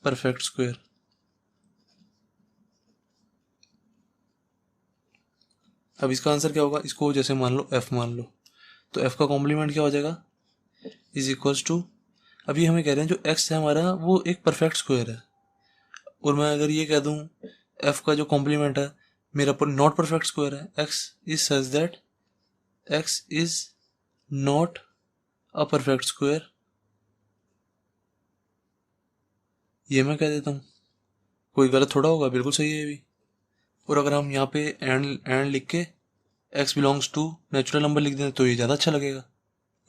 Perfect square. अब इसका answer क्या होगा, इसको जैसे मान लो f मान लो, तो f का कॉम्प्लीमेंट क्या हो जाएगा, इज इक्वल्स टू, अभी हमें कह रहे हैं जो x है हमारा वो एक परफेक्ट स्क्वायर है, और मैं अगर ये कह दूं f का जो कॉम्प्लीमेंट है मेरा नॉट परफेक्ट स्क्वायर है, x is such that x is not a perfect square, ये मैं कह देता हूँ, कोई गलत थोड़ा होगा, बिल्कुल सही है ये भी। और अगर हम यहाँ पे एंड लिख के x belongs to natural number लिख दें तो ये ज़्यादा अच्छा लगेगा,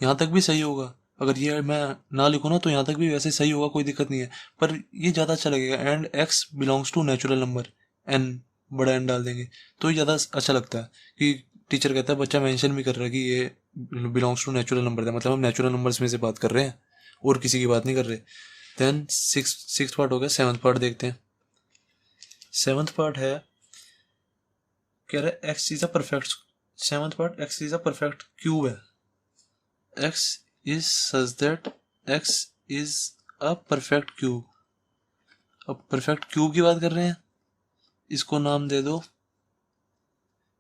यहाँ तक भी सही होगा। अगर ये मैं ना लिखूँ ना तो यहाँ तक भी वैसे सही होगा, कोई दिक्कत नहीं है, पर ये ज़्यादा अच्छा लगेगा, and x belongs to natural number, n बड़ा n डाल देंगे तो ये ज़्यादा अच्छा लगता है कि टीचर कहता है, बच्चा मेंशन भी कर रहा है कि ये बिलोंग्स टू नेचुरल नंबर है, मतलब हम नेचुरल नंबर्स में से बात कर रहे हैं और किसी की बात नहीं कर रहे। देन सिक्स पार्ट हो गया, सेवन्थ पार्ट देखते हैं। सेवन्थ पार्ट है, कह रहा है x is a perfect, seventh part x is a perfect cube है, x is such that x is a perfect cube. अब परफेक्ट क्यूब की बात कर रहे हैं, इसको नाम दे दो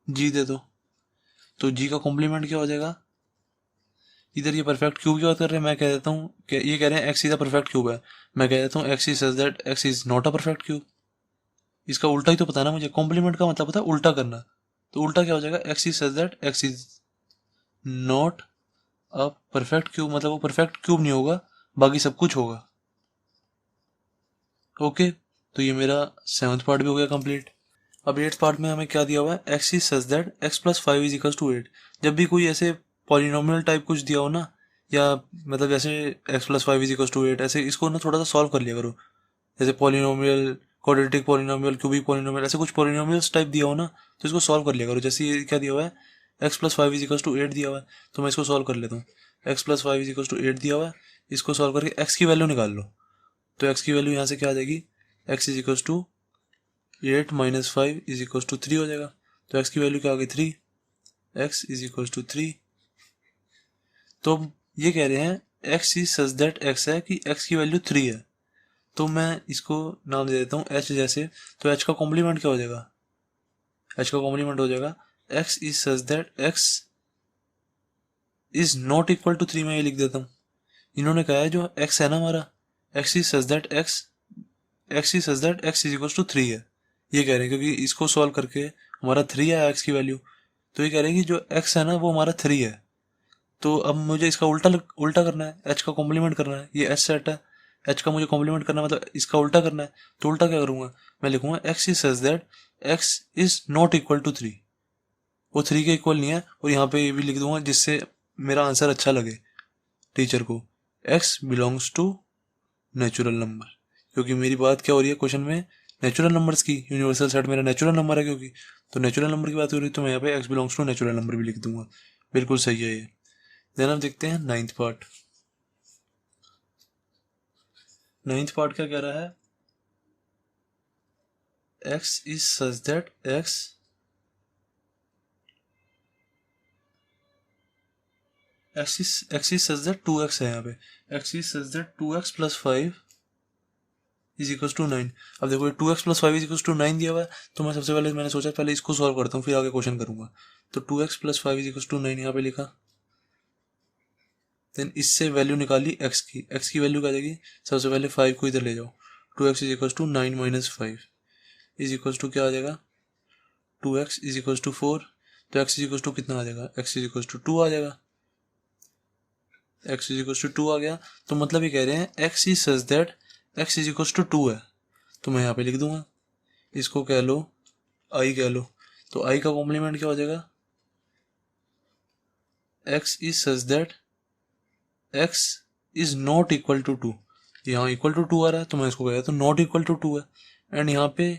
g दे दो, तो g का कॉम्प्लीमेंट क्या हो जाएगा, इधर ये परफेक्ट क्यूब की बात कर रहे हैं, मैं कह देता हूँ कि ये कह रहे हैं x is a perfect cube है, मैं कह देता हूँ x is such that x is not a perfect cube. इसका उल्टा ही तो पता है ना मुझे, कॉम्प्लीमेंट का मतलब पता है उल्टा करना, तो उल्टा क्या हो जाएगा, x is such that x is not a perfect cube, मतलब वो परफेक्ट क्यूब नहीं होगा, बाकी सब कुछ होगा। ओके, तो ये मेरा सेवन्थ पार्ट भी हो गया कंप्लीट। अब एट्थ पार्ट में हमें क्या दिया हुआ है, x is such that x plus five is equal to 8। जब भी कोई ऐसे पॉलिनोमियल टाइप कुछ दिया हो ना, या मतलब जैसे x plus five is equal to 8, ऐसे इसको ना थोड़ा सा सॉल्व कर लिया करो, जैसे polynomial, quadratic polynomial, cubic polynomial, ऐसे कुछ पॉलिनोमियल्स टाइप दिया हो ना तो इसको सॉल्व कर लिया करो। जैसे ये क्या दिया हुआ है, x plus five is equal to 8 दिया हुआ है, तो मैं इसको सॉल्व कर लेता हूँ। X plus five is equal to 8 दिया हुआ है, इसको सॉल्व करके एक्स की वैल्यू निकाल लो, तो एक्स की वैल्यू यहाँ से क्या आ जाएगी, x is equal to 8 minus 5 is equal to 3 हो जाएगा, तो एक्स की वैल्यू क्या आ गई 3, एक्स इज इक्वल टू 3। तो ये कह रहे हैं x is such that x है कि एक्स की वैल्यू 3 है, तो मैं इसको नाम दे देता हूँ एच जैसे, तो एच का कॉम्प्लीमेंट क्या हो जाएगा, एच का कॉम्प्लीमेंट हो जाएगा x is such that x is not equal to 3, मैं ये लिख देता हूँ। इन्होंने कहा है जो एक्स है ना हमारा, x is such that x is such that x is equal to 3 है, ये कह रहे हैं क्योंकि इसको सॉल्व करके हमारा 3 आया एक्स की वैल्यू, तो ये कह रहे हैं कि जो एक्स है ना वो हमारा 3 है, तो अब मुझे इसका उल्टा करना है, एच का कॉम्प्लीमेंट करना है, ये एच सेट है, एच का मुझे कॉम्प्लीमेंट करना है, मतलब इसका उल्टा करना है, तो उल्टा क्या करूंगा, मैं लिखूंगा x is such that x is not equal to 3, वो 3 के इक्वल नहीं है, और यहाँ पे ये भी लिख दूंगा जिससे मेरा आंसर अच्छा लगे टीचर को, x belongs to natural number, क्योंकि मेरी बात क्या हो रही है क्वेश्चन में, नेचुरल नंबर्स की, यूनिवर्सल सेट मेरा नेचुरल नंबर है, क्योंकि तो नेचुरल नंबर की बात हो रही है तो मैं यहाँ पे x belongs to natural number भी लिख दूंगा, बिल्कुल सही है ये। देन हम देखते हैं नाइन्थ पार्ट। नाइन्थ पार्ट क्या कह रहा है, x is such that x is such that 2x है यहाँ पे, x is such that 2x plus 5 is equal to 9। अब देखो 2x plus 5 is equal to 9 दिया हुआ है, तो मैं सबसे पहले मैंने सोचा पहले इसको सॉल्व करता हूँ फिर आगे क्वेश्चन करूंगा, तो 2x plus 5 is equal to 9 यहाँ पे लिखा, देन इससे वैल्यू निकाली एक्स की वैल्यू क्या जाएगी, सबसे पहले 5 को इधर ले जाओ, 2x is equal to 9 minus 5 is equal to क्या आ जाएगा, 2x इज इक्वल टू 4, तो x इज इक्वल टू कितना आ जाएगा, x इज इक्वल टू 2 आ जाएगा, x इज इक्वल टू 2 आ गया, तो मतलब ये कह रहे हैं x is such that x is equal to 2 है, तो मैं यहाँ पे लिख दूंगा, इसको कह लो i कह लो, तो i का कॉम्प्लीमेंट क्या हो जाएगा, x is such that x is not equal to 2, यहाँ इक्वल टू 2 आ रहा है तो मैं इसको कह तो नॉट इक्वल टू 2 है, एंड यहाँ पे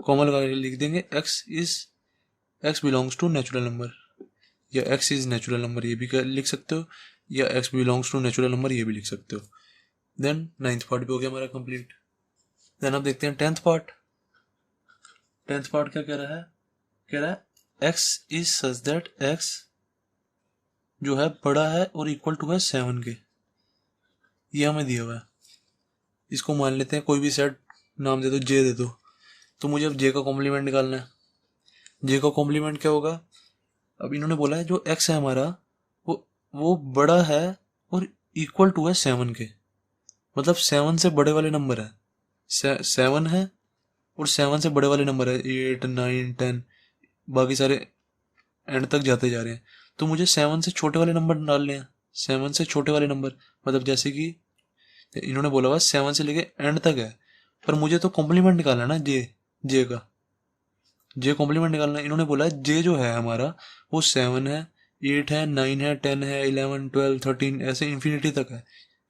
कॉमन लगा के लिख देंगे x belongs to natural number, या x इज नेचुरल नंबर ये भी लिख सकते हो, या x belongs to natural number ये भी लिख सकते हो। देन नाइन्थ पार्ट भी हो गया हमारा कंप्लीट। देन अब देखते हैं टेंथ पार्ट। टेंथ पार्ट क्या कह रहा है, कह रहा है x is such that x जो है बड़ा है और इक्वल टू है 7 के, ये हमें दिया हुआ है, इसको मान लेते हैं कोई भी सेट नाम दे दो, जे दे दो। तो मुझे अब जे का कॉम्प्लीमेंट निकालना है। जे का कॉम्प्लीमेंट क्या होगा? अब इन्होंने बोला है जो एक्स है हमारा वो बड़ा है और इक्वल टू है 7 के, मतलब 7 से बड़े वाले नंबर है। 7 है और 7 से बड़े वाले नंबर है 8 9 10, बाकी सारे एंड तक जाते जा रहे हैं। तो मुझे 7 से छोटे वाले नंबर डालने हैं। 7 से छोटे वाले नंबर मतलब जैसे कि इन्होंने बोला हुआ 7 से लेके एंड तक है, पर मुझे तो कॉम्प्लीमेंट निकालना है ना, जे का जे कॉम्प्लीमेंट निकालना है। इन्होंने बोला है जे जो है हमारा वो 7 है, 8 है, 9 है, 10 है, 11 12 13 ऐसे इन्फिनिटी तक है।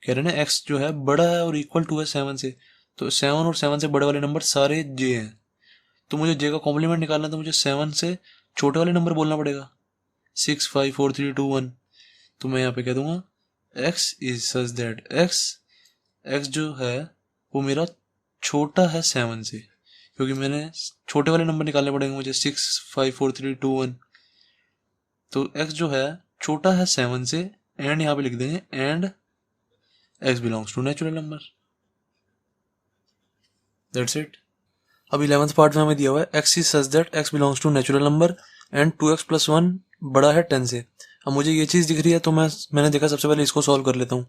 कह रहे हैं ना एक्स जो है बड़ा है और इक्वल टू है 7 से, तो 7 और 7 से बड़े वाले नंबर सारे जे हैं। तो मुझे जे का कॉम्प्लीमेंट निकालना है, तो मुझे 7 से छोटे वाले नंबर बोलना पड़ेगा 6 5 4 3 2 1। तो मैं यहाँ पे कह दूंगा x is such that x जो है वो मेरा छोटा है 7 से, क्योंकि मैंने छोटे वाले नंबर निकालने पड़ेंगे मुझे 6 5 4 3 2 1। तो x जो है छोटा है 7 से, एंड यहाँ पे लिख देंगे and x belongs to natural number. That's it. अब 11th पार्ट में हमें दिया हुआ है x is such that x belongs to natural number and 2x + 1 बड़ा है 10 से। अब मुझे ये चीज़ दिख रही है तो मैंने देखा सबसे पहले इसको सॉल्व कर लेता हूँ।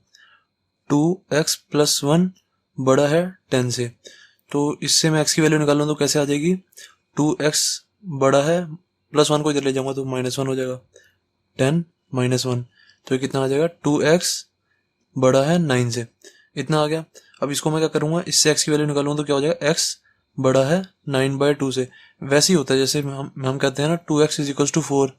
2x + 1 बड़ा है 10 से, तो इससे मैं x की वैल्यू निकालूँ तो कैसे आ जाएगी? 2x बड़ा है +1 को इधर ले जाऊंगा तो -1 हो जाएगा, 10 -1, तो ये कितना आ जाएगा? 2x बड़ा है 9 से, इतना आ गया। अब इसको मैं क्या करूँगा, इससे x की वैल्यू निकालूंगा तो क्या हो जाएगा? x बड़ा है 9/2 से। वैसे ही होता है जैसे हम कहते हैं ना 2x = 4,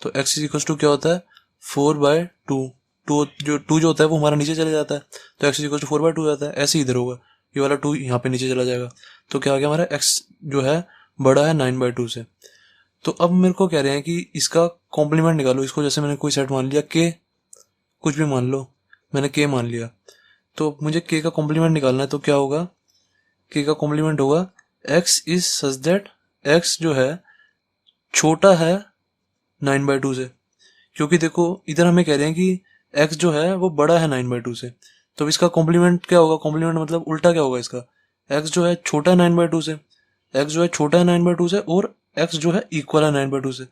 तो x क्या होता है? 4/2। टू जो होता है वो हमारा नीचे चले जाता है, तो x 4/2 हो जाता है। ऐसे ही इधर होगा, ये वाला 2 यहाँ पे नीचे चला जाएगा, तो क्या आ गया हमारा? x जो है बड़ा है 9/2 से। तो अब मेरे को कह रहे हैं कि इसका कॉम्प्लीमेंट निकालो। इसको जैसे मैंने कोई सेट मान लिया k, कुछ भी मान लो, मैंने k मान लिया, तो मुझे k का कॉम्प्लीमेंट निकालना है। तो क्या होगा? k का कॉम्प्लीमेंट होगा x is such that x जो है छोटा है 9/2 से, क्योंकि देखो इधर हमें कह रहे हैं कि x जो है वो बड़ा है 9/2 से। तो इसका कॉम्प्लीमेंट क्या होगा? कॉम्प्लीमेंट मतलब उल्टा क्या होगा इसका? x जो है छोटा है 9/2 से, x जो है छोटा है 9/2 से और x जो है इक्वल है 9/2 से।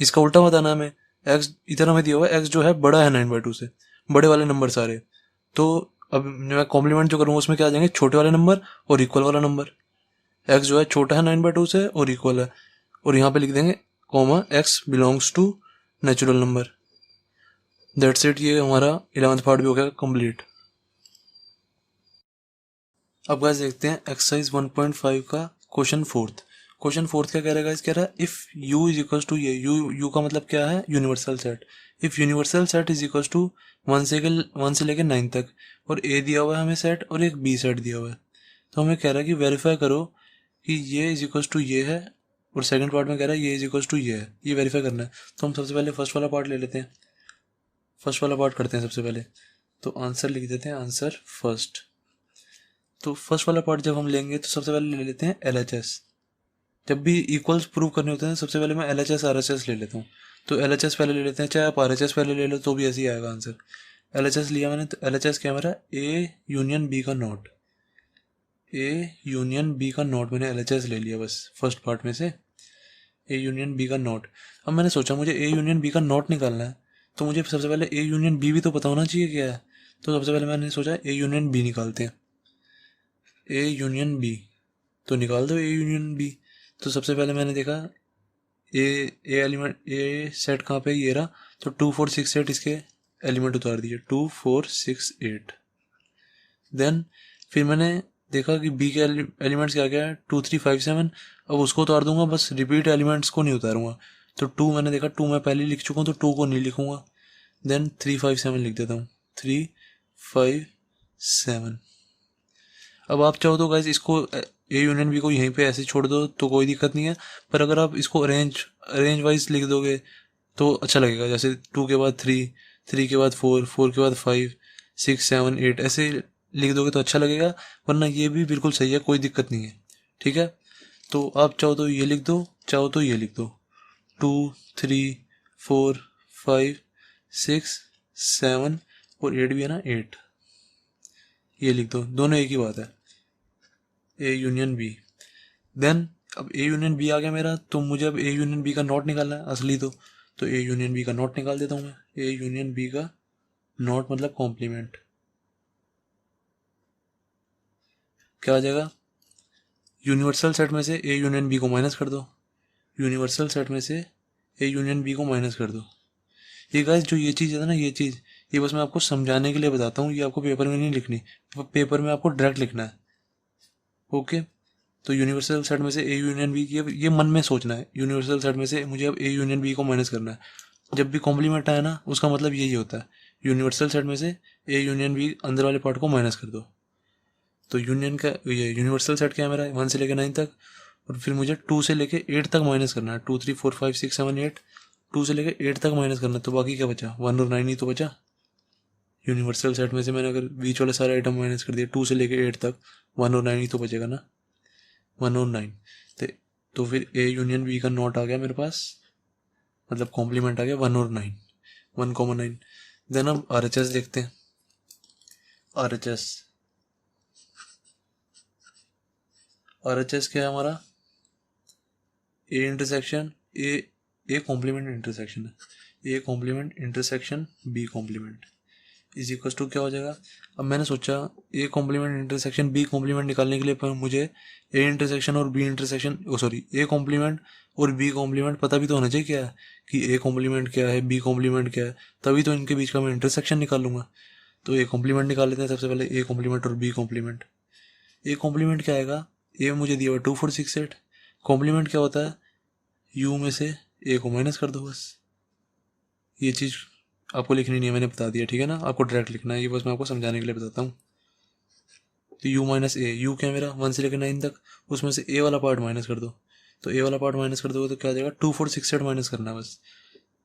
इसका उल्टा बताना हमें। x इधर हमें दिया हुआ है x जो है बड़ा है 9/2 से, बड़े वाले नंबर सारे। तो अब मैं कॉम्प्लीमेंट जो करूँगा उसमें क्या आ जाएंगे? छोटे वाले नंबर और इक्वल वाला नंबर। x जो है छोटा है 9/2 से और इक्वल है, और यहाँ पे लिख देंगे comma x belongs to natural number. That's it. ये हमारा 11th पार्ट भी हो गया कंप्लीट। अब गाइस देखते हैं एक्सरसाइज 1.5 का क्वेश्चन फोर्थ। क्वेश्चन फोर्थ क्या कह रहा है गाइस? कह रहा है if u is equal to ये, यू का मतलब क्या है? Universal set. If universal set is equal to 1 से लेकर 9 तक, और a दिया हुआ है हमें सेट और एक b सेट दिया हुआ है, तो हमें कह रहा है कि वेरीफाई करो कि ये इज इक्वल टू ये है, और सेकंड पार्ट में कह रहा है ये इज इक्वल टू ये है। ये वेरीफाई करना है, तो हम सबसे पहले फर्स्ट वाला पार्ट ले लेते हैं। फर्स्ट वाला पार्ट करते हैं सबसे पहले, तो आंसर लिख देते हैं आंसर फर्स्ट। तो फर्स्ट वाला पार्ट जब हम लेंगे तो सबसे पहले ले लेते हैं LHS। जब भी इक्वल्स प्रूव करने होते हैं सबसे पहले मैं LHS RHS ले लेता हूँ। तो LHS पहले ले लेते हैं, चाहे आप RHS पहले ले लो तो भी ऐसे ही आएगा आंसर। LHS लिया मैंने, तो LHS क्या है मेरा? A यूनियन B का नॉट। A यूनियन B का नॉट मैंने LHS ले लिया बस फर्स्ट पार्ट में से, A यूनियन B का नॉट। अब मैंने सोचा मुझे A यूनियन B का नॉट निकालना है, तो मुझे सबसे पहले A यूनियन B भी तो पता होना चाहिए क्या है। तो सबसे पहले मैंने सोचा A यूनियन B निकालते हैं। A यूनियन B, तो निकाल दो A यूनियन B। तो सबसे पहले मैंने देखा ए एलिमेंट, ए सेट कहाँ पे? ये रहा। तो 2 4 6 8 इसके एलिमेंट उतार दिए, 2 4 6 8। देन फिर मैंने देखा कि बी के एलिमेंट्स क्या क्या है? 2 3 5 7। अब उसको उतार दूंगा, बस रिपीट एलिमेंट्स को नहीं उतारूंगा। तो 2 मैंने देखा, 2 मैं पहले लिख चुका हूँ तो 2 को नहीं लिखूंगा। देन 3 5 7 लिख देता हूँ, 3 5 7। अब आप चाहो तो गाइज इसको ए यूनियन बी को यहीं पे ऐसे छोड़ दो तो कोई दिक्कत नहीं है, पर अगर आप इसको अरेंज वाइज लिख दोगे तो अच्छा लगेगा। जैसे 2 के बाद 3, 3 के बाद 4, 4 के बाद 5 6 7 8 ऐसे लिख दोगे तो अच्छा लगेगा, वरना ये भी बिल्कुल सही है, कोई दिक्कत नहीं है। ठीक है, तो आप चाहो तो ये लिख दो, चाहो तो ये लिख दो, 2 3 4 5 6 7 और 8 भी है ना, 8। ये लिख दो, दोनों एक ही बात है, ए यूनियन बी। देन अब ए यूनियन बी आ गया मेरा, तो मुझे अब ए यूनियन बी का नॉट निकालना है असली तो ए यूनियन बी का नॉट निकाल देता हूँ मैं। ए यूनियन बी का नॉट मतलब कॉम्प्लीमेंट, क्या आ जाएगा, यूनिवर्सल सेट में से ए यूनियन बी को माइनस कर दो, यूनिवर्सल सेट में से ए यूनियन बी को माइनस कर दो। ये गाइस जो ये चीज़ है ना, ये चीज़ ये बस मैं आपको समझाने के लिए बताता हूँ, ये आपको पेपर में नहीं लिखनी, पेपर में आपको डायरेक्ट लिखना है। ओके, तो यूनिवर्सल सेट में से ए यूनियन बी, ये मन में सोचना है, यूनिवर्सल सेट में से मुझे अब ए यूनियन बी को माइनस करना है। जब भी कॉम्प्लीमेंट आए ना, उसका मतलब यही होता है, यूनिवर्सल सेट में से ए यूनियन बी अंदर वाले पार्ट को माइनस कर दो। तो यूनियन का ये यूनिवर्सल सेट क्या है मेरा, 1 से लेकर 9 तक, और फिर मुझे 2 से लेकर 8 तक माइनस करना है, 2 3 4 5 6 7 8, 2 से लेकर 8 तक माइनस करना है, तो बाकी क्या बचा, 1 और 9 ही तो बचा। यूनिवर्सल सेट में से मैंने अगर बीच वाले सारे आइटम माइनस कर दिए 2 से लेकर 8 तक, 1 और 9 ही तो बचेगा ना, 1 और 9। तो फिर ए यूनियन बी का नॉट आ गया मेरे पास, मतलब कॉम्प्लीमेंट आ गया 1 और 9, 1,9। देन अब आर एच एस देखते हैं। आर एच एस क्या है हमारा, A intersection A complement intersection है, A complement intersection B complement is equal to क्या हो जाएगा। अब मैंने सोचा A complement intersection B complement निकालने के लिए पर मुझे ए इंटरसेक्शन और B intersection sorry A complement और बी कॉम्प्लीमेंट पता भी तो होना चाहिए क्या है, कि ए कॉम्प्लीमेंट क्या है, बी कॉम्प्लीमेंट क्या है, तभी तो इनके बीच का मैं इंटरसेक्शन निकालूंगा। तो ए कॉम्प्लीमेंट निकाल लेते हैं सबसे पहले, ए कॉम्प्लीमेंट और बी कॉम्प्लीमेंट। ए कॉम्प्लीमेंट क्या आएगा, ए मुझे दिया हुआ 2 4 6 8, कॉम्प्लीमेंट क्या होता है, यू में से ए को माइनस कर दो बस। ये चीज़ आपको लिखनी नहीं है, मैंने बता दिया, ठीक है ना, आपको डायरेक्ट लिखना है, ये बस मैं आपको समझाने के लिए बताता हूँ। तो यू माइनस ए, यू क्या है मेरा 1 से लेकर 9 तक, उसमें से ए वाला पार्ट माइनस कर दो, तो ए वाला पार्ट माइनस कर दोगे तो क्या आ जाएगा, 2 4 6 8 माइनस करना है बस।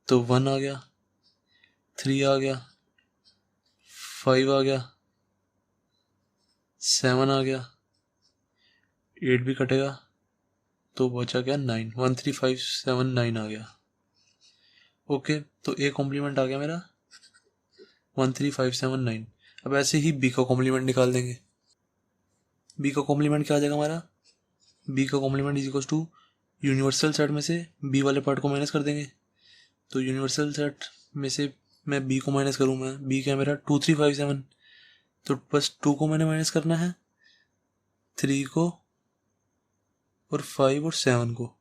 तो 1 आ गया, 3 आ गया, 5 आ गया, 7 आ गया, 8 भी कटेगा, तो बचा क्या 9, 1 3 5 7 9 आ गया। ओके, तो ए कॉम्प्लीमेंट आ गया मेरा 1 3 5 7 9। अब ऐसे ही बी का कॉम्प्लीमेंट निकाल देंगे। बी का कॉम्प्लीमेंट क्या आ जाएगा हमारा, बी का complement is equal to universal set में से बी वाले पार्ट को माइनस कर देंगे। तो यूनिवर्सल सेट में से मैं बी को माइनस करूँ, मैं बी क्या है मेरा 2 3 5 7, तो बस 2 को मैंने माइनस करना है, 3 को और 5 और 7 को,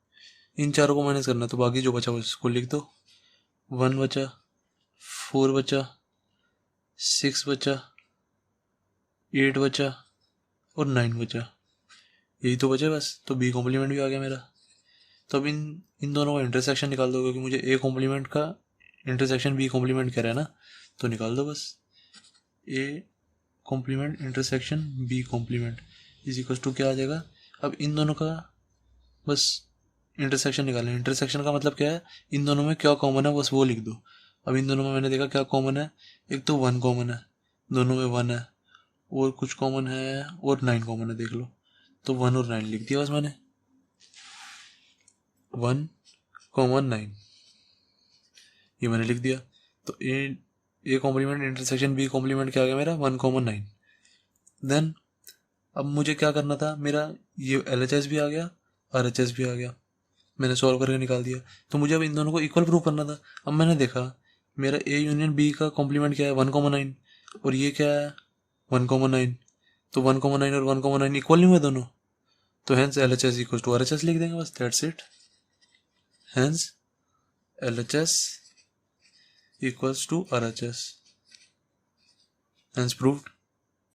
इन चारों को माइनस करना है, तो बाकी जो बचा उसको लिख दो। 1 बचा, 4 बचा, 6 बचा, 8 बचा और 9 बचा, यही तो बचे बस। तो बी कॉम्प्लीमेंट भी आ गया मेरा। तो अब इन दोनों का इंटरसेक्शन निकाल दो, क्योंकि मुझे ए कॉम्प्लीमेंट का इंटरसेक्शन बी कॉम्प्लीमेंट कह रहा है ना, तो निकाल दो बस। A complement intersection B complement is equal to क्या आ जाएगा। अब इन दोनों का बस इंटरसेक्शन निकालें। इंटरसेक्शन का मतलब क्या है, इन दोनों में क्या कॉमन है बस वो लिख दो। अब इन दोनों में मैंने देखा क्या कॉमन है, एक तो 1 कॉमन है, दोनों में 1 है, और कुछ कॉमन है और 9 कॉमन है, देख लो। तो 1 और 9 लिख दिया बस मैंने, 1 कॉमन 9 ये मैंने लिख दिया। तो A complement intersection B complement क्या आ गया मेरा 1 कॉमन 9। देन अब मुझे क्या करना था, मेरा ये एल एच एस भी आ गया, आर एच एस भी आ गया, मैंने सॉल्व करके निकाल दिया। तो मुझे अब इन दोनों को इक्वल प्रूव करना था। अब मैंने देखा मेरा ए यूनियन बी का कॉम्प्लीमेंट क्या है 1,9, और ये क्या है 1,9, तो 1,9 और 1,9 इक्वल नहीं हुए दोनों, तो hence L H S equal to R H S लिख देंगे बस, that's it. Hence L H S equals to R H S, hence proved.